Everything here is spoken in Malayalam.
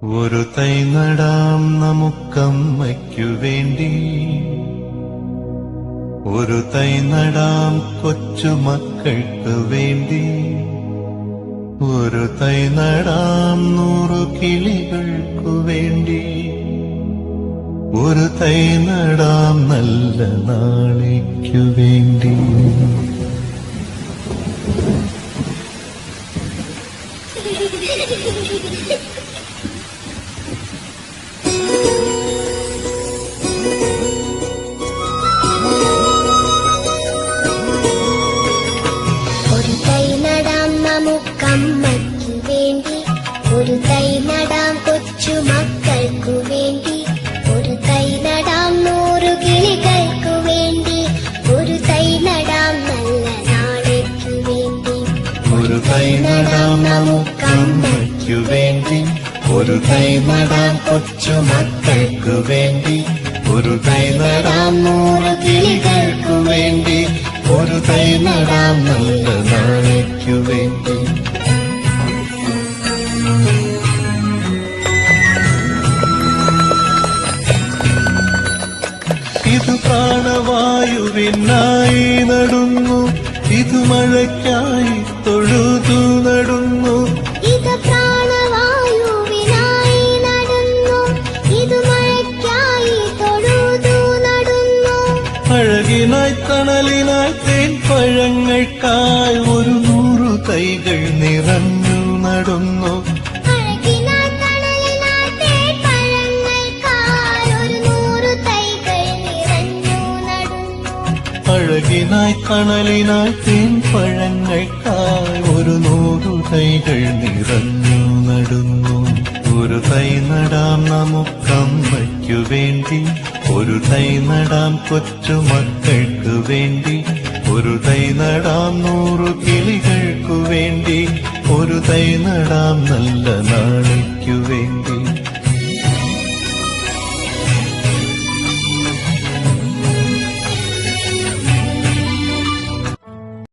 ഒരു തൈ നടാം നമുക്കമ്മയ്ക്കു വേണ്ടി, ഒരു തൈ നടാം കൊച്ചുമക്കൾക്ക് വേണ്ടി, ഒരു തൈ നടാം 100 കിളികൾക്കു വേണ്ടി, ഒരു തൈ നടാം നല്ല നാളേക്കു വേണ്ടി. ഒരു തൈ നടാം നമുക്കമ്മയ്ക്കു വേണ്ടി, ഒരു തൈ നടാം കൊച്ചുമക്കൾക്കു വേണ്ടി, ഒരു തൈ നടാം 100 കിളികൾക്കു വേണ്ടി, ഒരു തൈ നടാം നല്ല നാളേക്കു വേണ്ടി. ഒരു തൈ നടാം നമുക്കമ്മയ്ക്കു വേണ്ടി, ഒരു തൈ നടാം കൊച്ചുമക്കൾക്കു വേണ്ടി, ഒരു തൈ നടാം 100 കിളികൾക്കു വേണ്ടി, ഒരു തൈ നടാം നല്ല നാളേക്കു വേണ്ടി. ഇത് പ്രാണവായുവിനായി നടുന്നു, ഇത് മഴയ്ക്കായി തൊഴുതു നടുന്നു, ഇത് പ്രാണവായുവിനായി നടുന്നു, ഇത് മഴയ്ക്കായി തൊഴുതു നടുന്നു. അഴകിനായി തണലിനായി തേൻ പഴങ്ങൾക്കായി 100 തൈകൾ നിറഞ്ഞു നടുന്നു, അഴകിനായി തണലിനായി തേൻപഴങ്ങൾക്കായി 100 തൈകൾ നിറഞ്ഞു നടുന്നു. അഴകിനായി തണലിനായി തേൻ പഴങ്ങൾക്കായി 100 തൈകൾ നിറഞ്ഞു നടുന്നു. ഒരു തൈ നടാം നമുക്കമ്മയ്ക്കു വേണ്ടി, ഒരു തൈ നടാം കൊച്ചുമക്കൾക്കു വേണ്ടി, ഒരു തൈ നടാം 100 കിളികൾക്കു വേണ്ടി, ഒരു തൈ നടാം നല്ല നാളേക്കു വേണ്ടി.